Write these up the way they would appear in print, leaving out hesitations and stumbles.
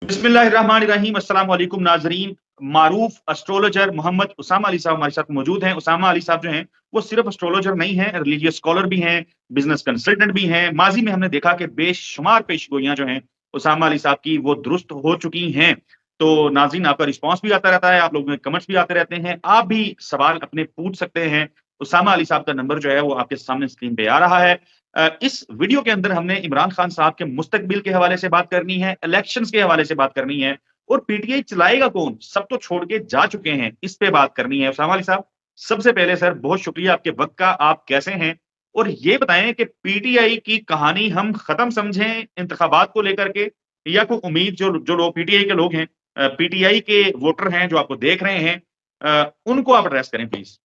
बिस्मिल्लाहिर्रहमानिर्रहीम। अस्सलाम वालेकुम नाजरीन। मारूफ एस्ट्रोलॉजर मोहम्मद उसामा अली साहब हमारे साथ मौजूद हैं। उसामा अली साहब जो हैं वो सिर्फ एस्ट्रोलॉजर नहीं हैं, रिलीजियस स्कॉलर भी हैं, बिजनेस कंसल्टेंट भी हैं। माजी में हमने देखा कि बेशुमार पेशगोइयां जो हैं उसामा अली साहब की वो दुरुस्त हो चुकी हैं। तो नाजरीन, आपका रिस्पॉन्स भी आता रहता है, आप लोगों के कमेंट्स भी आते रहते हैं, आप भी सवाल अपने पूछ सकते हैं। उसामा अली साहब का नंबर जो है वो आपके सामने स्क्रीन पे आ रहा है। इस वीडियो के अंदर हमने इमरान खान साहब के मुस्तकबिल के हवाले से बात करनी है, इलेक्शंस के हवाले से बात करनी है, और पीटीआई चलाएगा कौन, सब तो छोड़ के जा चुके हैं, इस पे बात करनी है। उसामा अली साहब, सबसे पहले सर बहुत शुक्रिया आपके वक्त का, आप कैसे हैं? और ये बताएं कि पीटीआई की कहानी हम खत्म समझें इंतखाबात को लेकर के, या कोई उम्मीद जो जो लोग पीटीआई के लोग हैं, पीटीआई के वोटर हैं जो आपको देख रहे हैं, उनको आप एड्रेस करें प्लीज।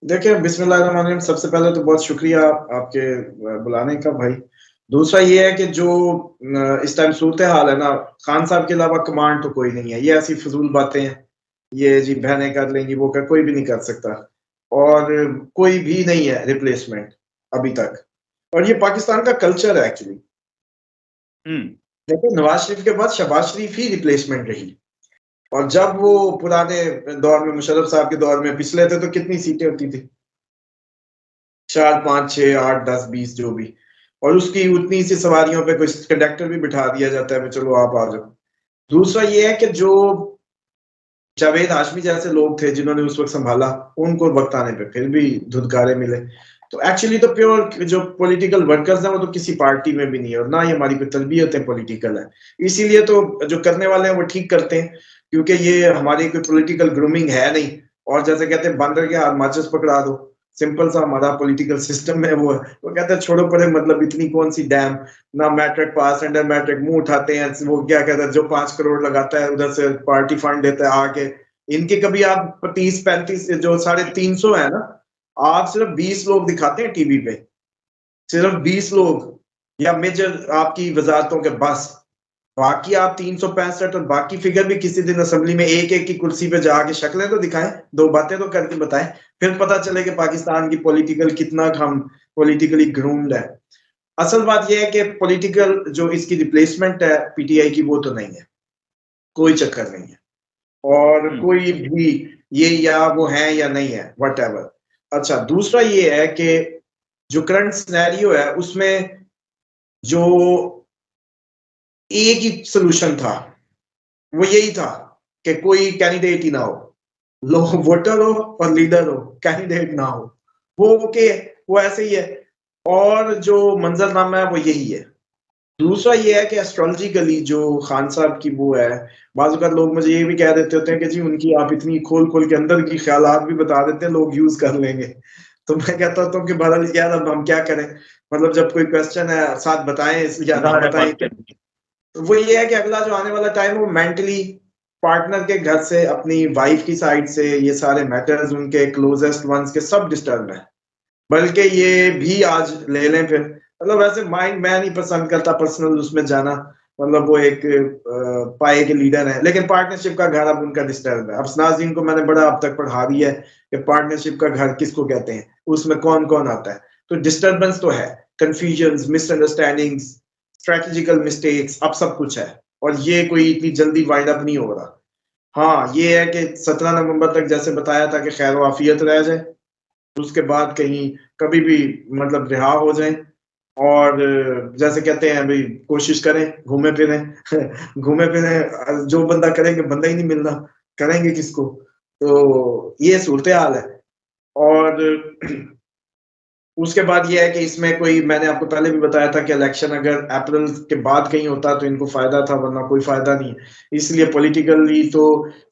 देखिए, बिस्मिल्लाहिर्रहमानिर्रहीम। सबसे पहले तो बहुत शुक्रिया आपके बुलाने का भाई। दूसरा ये है कि जो इस टाइम सूरत हाल है ना, खान साहब के अलावा कमांड तो कोई नहीं है। ये ऐसी फजूल बातें हैं, ये जी बहनें कर लेंगी, वो कर, कोई भी नहीं कर सकता, और कोई भी नहीं है रिप्लेसमेंट अभी तक। और ये पाकिस्तान का कल्चर है एक्चुअली। देखिए, नवाज शरीफ के बाद शहबाज शरीफ ही रिप्लेसमेंट रही, और जब वो पुराने दौर में, मुशर्रफ साहब के दौर में पिछले थे, तो कितनी सीटें होती थी? 4, 5, 6, 8, 10, 20 जो भी, और उसकी उतनी सी सवारियों पे कोई कंडक्टर भी बिठा दिया जाता है, चलो आप आ जाओ। दूसरा ये है कि जो जावेद हाशमी जैसे लोग थे जिन्होंने उस वक्त संभाला, उनको वक्त आने पे फिर भी धुतकारे मिले। तो एक्चुअली तो प्योर जो पॉलिटिकल वर्कर्स हैं वो तो किसी पार्टी में भी नहीं है, और ना ही हमारी कोई तरबियत है पॉलिटिकल है। इसीलिए तो जो करने वाले हैं वो ठीक करते हैं, क्योंकि ये हमारी कोई पॉलिटिकल ग्रूमिंग है नहीं। और जैसे कहते हैं बंदर के हाथ माचिस पकड़ा दो, सिंपल सा हमारा पॉलिटिकल सिस्टम है। वो कहते हैं छोड़ो पड़े, मतलब इतनी कौन सी डैम, ना मैट्रिक पास, अंडर मैट्रिक, मुंह उठाते हैं। वो क्या कहते हैं, जो 5 करोड़ लगाता है उधर से पार्टी फंड देता है आके। इनके कभी आप 30-35 जो 350 है ना, आप सिर्फ 20 लोग दिखाते हैं टीवी पे, सिर्फ 20 लोग, या मेजर आपकी वजारतों के बस। बाकी आप 365, और बाकी फिगर भी किसी दिन असेंबली में एक एक की कुर्सी पे जाके शक्लें तो दिखाएं, 2 बातें तो करके बताएं, फिर पता चले कि पाकिस्तान की पॉलिटिकल कितना हम पॉलिटिकली ग्रूम्ड है। असल बात यह है कि पॉलिटिकल जो इसकी रिप्लेसमेंट है पीटीआई की, वो तो नहीं है, कोई चक्कर नहीं है, और कोई भी ये या वो है या नहीं है, व्हाटएवर। अच्छा, दूसरा ये है कि जो करंट सिनेरियो है उसमें जो एक ही सोल्यूशन था, वो यही था कि कोई कैंडिडेट ही ना हो, लोग वोटर हो और लीडर हो, कैंडिडेट ना हो। वो ओके, वो ऐसे ही है, और जो मंजरनामा है वो यही है। दूसरा ये है कि एस्ट्रोलॉजिकली जो खान साहब की वो है, बाज़ औक़ात लोग मुझे ये भी कह देते होते हैं कि जी उनकी आप इतनी खोल खोल के अंदर की ख्यालात भी बता देते हैं, लोग यूज कर लेंगे। तो मैं कहता हूँ कि बहरहाल यार अब हम क्या करें, मतलब जब कोई क्वेश्चन है साथ बताएं या ना बताएं। तो वो ये है कि अगला जो आने वाला टाइम है वो मेंटली पार्टनर के घर से, अपनी वाइफ की साइड से, ये सारे मैटर्स उनके क्लोजेस्ट वंस के सब डिस्टर्ब है। बल्कि ये भी आज ले लें फिर, मतलब वैसे माइंड मैं नहीं पसंद करता पर्सनल उसमें जाना, मतलब वो एक पाए के लीडर है, लेकिन पार्टनरशिप का घर अब उनका डिस्टर्ब है। अब नाज़रीन को मैंने बड़ा अब तक पढ़ा दिया है कि पार्टनरशिप का घर किसको कहते हैं, उसमें कौन कौन आता है। तो डिस्टर्बेंस तो है, कंफ्यूजन, मिसअंडरस्टैंडिंग्स, स्ट्रेटेजिकल मिस्टेक्स, अब सब कुछ है, और ये कोई इतनी जल्दी वाइंड अप नहीं हो रहा। हाँ, ये है कि 17 नवंबर तक जैसे बताया था कि खैर वाफियत रह जाए, उसके बाद कहीं कभी भी मतलब रिहा हो जाए, और जैसे कहते हैं भाई कोशिश करें, घूमे फिरें घूमे फिरें, जो बंदा करेंगे बंदा ही नहीं मिलना, करेंगे किसको? तो ये सूरत हाल है। और उसके बाद ये है कि इसमें कोई, मैंने आपको पहले भी बताया था कि इलेक्शन अगर अप्रैल के बाद कहीं होता तो इनको फायदा था, वरना कोई फायदा नहीं है। इसलिए पॉलिटिकली तो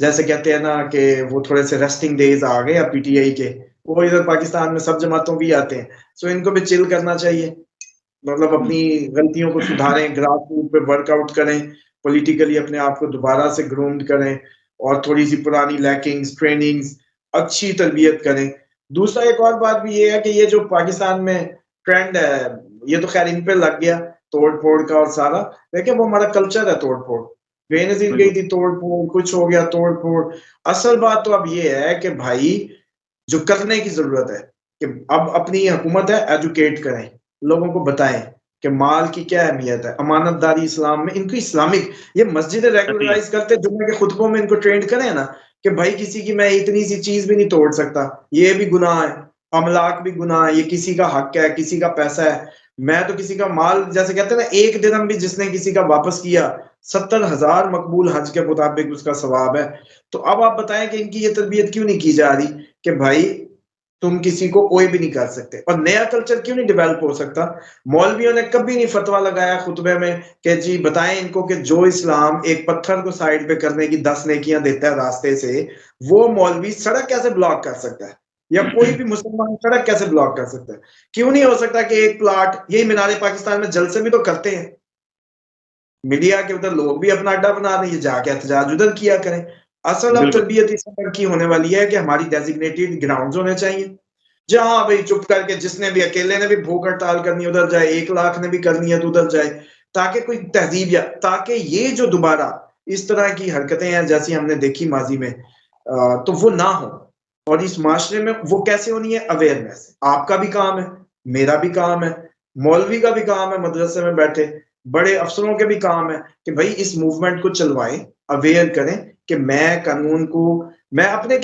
जैसे कहते हैं ना कि वो थोड़े से रेस्टिंग डेज आ गए पीटीआई के, वो इधर पाकिस्तान में सब जमातों भी आते हैं, सो इनको भी चिल करना चाहिए, मतलब अपनी गलतियों को सुधारें, ग्रास रूट पे वर्कआउट करें, पॉलिटिकली अपने आप को दोबारा से ग्रूम्ड करें, और थोड़ी सी पुरानी लैकिंग्स, ट्रेनिंग्स, अच्छी तरबियत करें। दूसरा एक और बात भी ये है कि ये जो पाकिस्तान में ट्रेंड है, ये तो खैर इन पे लग गया तोड़ फोड़ का और सारा, लेकिन वो हमारा कल्चर है तोड़ फोड़। बेनजीर गई थी तोड़ फोड़, कुछ हो गया तोड़ फोड़। असल बात तो अब ये है कि भाई जो करने की जरूरत है कि अब अपनी हुकूमत है, एजुकेट करें, लोगों को बताएं कि माल की क्या अहमियत है, अमानतदारी इस्लाम में, इनको इस्लामिक ये मस्जिद रेगुलराइज करते, जुम्मे के खुतबों में इनको ट्रेंड करें ना कि भाई किसी की मैं इतनी सी चीज भी नहीं तोड़ सकता, ये भी गुनाह है, अमलाक भी गुनाह है, ये किसी का हक है, किसी का पैसा है, मैं तो किसी का माल, जैसे कहते हैं ना, एक दिरहम भी जिसने किसी का वापस किया 70,000 मकबूल हज के मुताबिक उसका सवाब है। तो अब आप बताएं कि इनकी ये तरबियत क्यों नहीं की जा रही कि भाई तुम किसी को कोई भी नहीं कर सकते, और नया कल्चर क्यों नहीं डेवलप हो सकता। मौलवियों ने कभी नहीं फतवा लगाया खुतबे में कि जी बताएं इनको कि जो इस्लाम एक पत्थर को साइड पे करने की 10 नेकियां देता है रास्ते से, वो मौलवी सड़क कैसे ब्लॉक कर सकता है, या कोई भी मुसलमान सड़क कैसे ब्लॉक कर सकता है। क्यों नहीं हो सकता कि एक प्लाट, यही मीनारे पाकिस्तान में जलसे भी तो करते हैं, मीडिया के उधर लोग भी अपना अड्डा बना रहे हैं, जाके एहतजाज उधर किया करें। असल अब बिल्कुल तरबियत इस तरह की होने वाली है कि हमारी डेजिग्नेटेड ग्राउंड्स होने चाहिए, जहां भाई चुप करके जिसने भी, अकेले ने भी भूख हड़ताल करनी उधर जाए, 1 लाख ने भी करनी है तो उधर जाए, ताकि कोई तहजीब, या ताकि ये जो दोबारा इस तरह की हरकतें हैं जैसी हमने देखी माजी में, तो वो ना हो। और इस माशरे में वो कैसे होनी है, अवेयरनेस आपका भी काम है, मेरा भी काम है, मौलवी का भी काम है, मदरसे में बैठे बड़े अफसरों के भी काम है कि भाई इस मूवमेंट को चलवाएं, अवेयर करें कि मैं कानून को, मैं अपने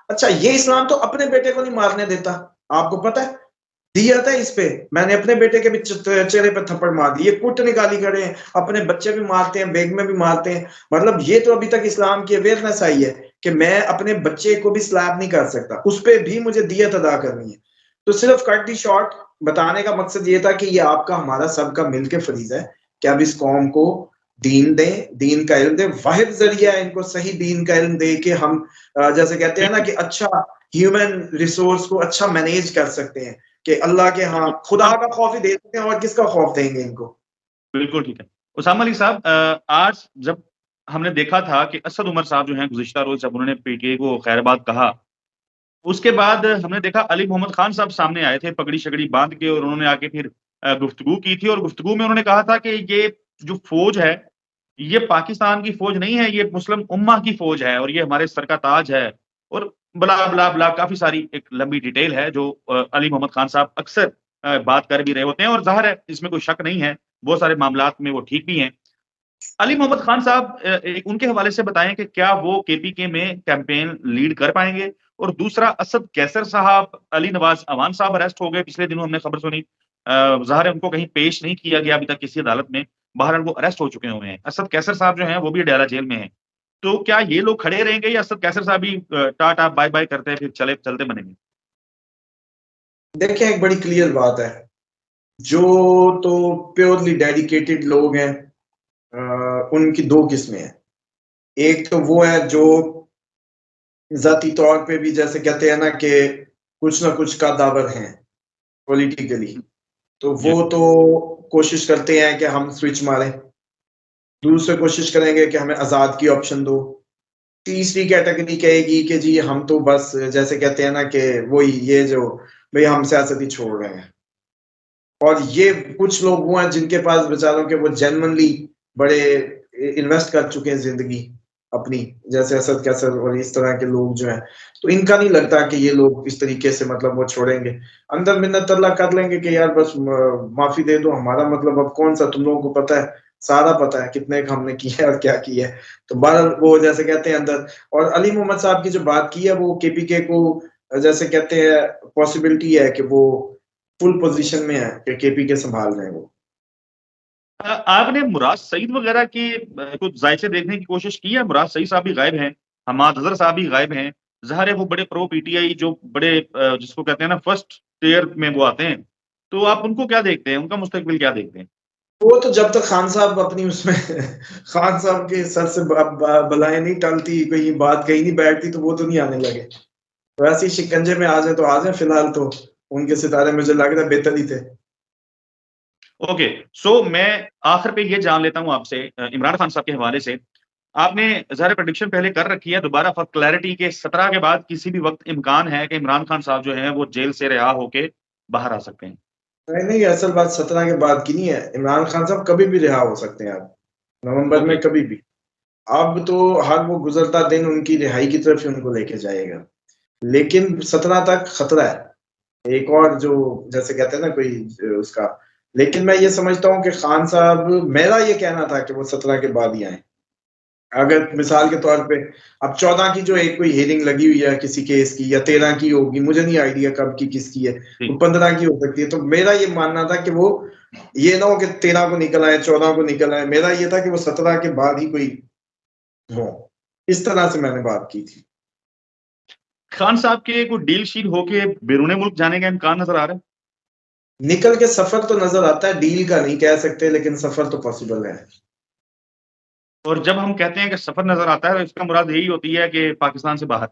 अच्छा ये इस्लाम तो अपने बेटे को नहीं मारने देता, आपको पता है, दिया था इस पे, मैंने अपने बेटे के भी चेहरे पे थप्पड़ मार दिए, कुट निकाली खड़े हैं, अपने बच्चे भी मारते हैं, बेग में भी मारते हैं। मतलब ये तो अभी तक इस्लाम की अवेयरनेस आई है कि मैं अपने बच्चे को भी स्लैब नहीं कर सकता, उस पर भी मुझे दियत अदा करनी है। तो सिर्फ कट दी शॉर्ट बताने का मकसद ये था कि ये आपका हमारा सबका मिलकर फरीज है कि अब इस कौम को दीन दें, दीन का इल्म दें, वाहिद जरिया है इनको सही दीन का इल्म दे के हम जैसे कहते हैं ना कि अच्छा ह्यूमन रिसोर्स को अच्छा मैनेज कर सकते हैं, कि अल्लाह के हाँ खुदा का खौफ ही दे सकते हैं, और किसका खौफ देंगे इनको। बिल्कुल ठीक है। उसामा अली साहब, आज जब हमने देखा था कि असद उमर साहब जो हैं गुज़िश्ता रोज़ जब उन्होंने पीटीआई को खैरबाद कहा, उसके बाद हमने देखा अली मोहम्मद खान साहब सामने आए थे पगड़ी-शगड़ी बाँध के, और उन्होंने आके फिर गुफ्तगू की थी, और गुफ्तगू में उन्होंने कहा था कि ये जो फ़ौज है, ये पाकिस्तान की फ़ौज नहीं है, ये मुस्लिम उम्मा की फ़ौज है और ये हमारे सर का ताज है, और ब्ला, ब्ला, ब्ला काफ़ी सारी एक लंबी डिटेल है जो अली मोहम्मद खान साहब अक्सर बात कर भी रहे होते हैं, और ज़ाहिर है इसमें कोई शक नहीं है, बहुत सारे मामलात में वो ठीक भी हैं। अली मोहम्मद खान साहब, एक उनके हवाले से बताएं कि क्या वो केपीके में कैंपेन लीड कर पाएंगे? और दूसरा, असद कैसर साहब, अली नवाज अवान साहब अरेस्ट हो गए, पिछले दिनों हमने खबर सुनी। ज़ाहिर है उनको कहीं पेश नहीं किया गया अभी तक किसी अदालत में, बहरहाल वो अरेस्ट हो चुके हुए हैं। असद कैसर साहब जो हैं वो भी अडयाला जेल में हैं। तो क्या ये लोग खड़े रहेंगे या असद कैसर साहब भी टाटा बाय-बाय करते हैं फिर चलते बनेंगे? देखिए एक बड़ी क्लियर बात है, जो तो प्योरली डेडिकेटेड लोग हैं, उनकी दो किस्में हैं। एक तो वो है जो ज़ाती तौर पे भी जैसे कहते हैं ना कि कुछ ना कुछ का दावर हैं पॉलिटिकली, तो जी। वो तो कोशिश करते हैं कि हम स्विच मारें, दूसरे कोशिश करेंगे कि हमें आज़ाद की ऑप्शन दो, तीसरी कैटेगरी कहेगी कि जी हम तो बस जैसे कहते हैं ना कि वही ये जो भाई हम सियासत ही छोड़ रहे हैं। और ये कुछ लोग वो हैं जिनके पास बेचारों के वो जेन्युइनली बड़े इन्वेस्ट कर चुके हैं जिंदगी अपनी, जैसे असद कैसर और इस तरह के लोग जो हैं, तो इनका नहीं लगता कि ये लोग इस तरीके से मतलब वो छोड़ेंगे। अंदर मिन्नत अल्लाह कर लेंगे कि यार बस माफी दे दो, हमारा मतलब अब कौन सा, तुम लोगों को पता है, सारा पता है कितने का हमने किया है और क्या किया है। तो बहरहाल वो जैसे कहते हैं अंदर, और अली मोहम्मद साहब की जो बात की है वो केपीके को जैसे कहते हैं पॉसिबिलिटी है कि वो फुल पोजीशन में है कि केपीके संभाल रहे हैं वो। आपने मुराद सईद वगैरह की कुछ जायसे देखने की कोशिश की है? मुराद सईद साहब भी गायब हैं, हमाद अजहर साहब भी गायब हैं। ज़ाहिर है वो बड़े प्रो पीटीआई जो बड़े जिसको कहते हैं ना फर्स्ट टियर में वो आते हैं। तो आप उनको क्या देखते हैं? उनका मुस्तकबिल क्या देखते हैं? वो तो जब तक खान साहब अपनी उसमें खान साहब के सर से बलाएं नहीं टलती, कोई बात कहीं नहीं बैठती, तो वो तो नहीं आने लगे। तो ऐसे ही शिकंजे में आ जाए तो आ जाए, फिलहाल तो उनके सितारे मुझे लग रहा है बेहतर ही थे। ओके, सो मैं आखिर पे ये जान लेता हूँ आपसे, इमरान खान साहब के हवाले से। आपने ज़ाहिर प्रेडिक्शन पहले कर रखी है, दोबारा फॉर क्लैरिटी के 17 के बाद किसी भी वक़्त इम्कान है कि इमरान खान साहब जो हैं वो जेल से रिहा होके बाहर आ सकते हैं? नहीं नहीं, असल बात 17 के बाद की नहीं है, इमरान खान साहब कभी भी रिहा हो सकते हैं अब, नवंबर ओके। में कभी भी। अब तो हर वो गुजरता दिन उनकी रिहाई की तरफ ही उनको लेके जाएगा, लेकिन 17 तक खतरा है। एक और जो जैसे कहते हैं ना कोई उसका लेकिन मैं ये समझता हूँ कि खान साहब, मेरा ये कहना था कि वो 17 के बाद ही आए। अगर मिसाल के तौर पे अब 14 की जो एक कोई हियरिंग लगी हुई है किसी केस की, या 13 की होगी, मुझे नहीं आइडिया कब की किसकी है, वो 15 की हो सकती है। तो मेरा ये मानना था कि वो ये ना हो कि 13 को निकल आए, 14 को निकल आए। मेरा ये था कि वो 17 के बाद ही कोई हो। इस तरह से मैंने बात की थी। खान साहब के कोई डील शील होके बैरूने मुल्क जाने का इम्कान नजर आ रहा है? निकल के सफर तो नजर आता है, डील का नहीं कह सकते, लेकिन सफर तो पॉसिबल है। और जब हम कहते हैं कि सफर नजर आता है तो इसका मुराद यही होती है कि पाकिस्तान से बाहर।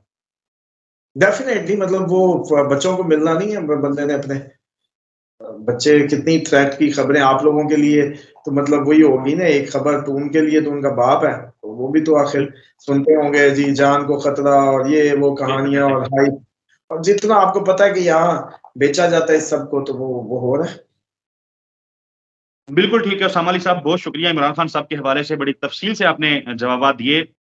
डेफिनेटली, मतलब वो बच्चों को मिलना नहीं है बंदे ने अपने। बच्चे कितनी थ्रेट की खबरें आप लोगों के लिए, तो मतलब वही होगी ना एक खबर, तो उनके लिए तो उनका बाप है, तो वो भी तो आखिर सुनते होंगे जी, जान को खतरा और ये वो बिल्कुल कहानियां और बिल्कुल। हाइप। और जितना आपको पता है कि यहाँ बेचा जाता है इस सबको, तो वो हो रहा है। बिल्कुल ठीक है उसामा अली साहब, बहुत शुक्रिया। इमरान खान साहब के हवाले से बड़ी तफसील से आपने जवाब दिए।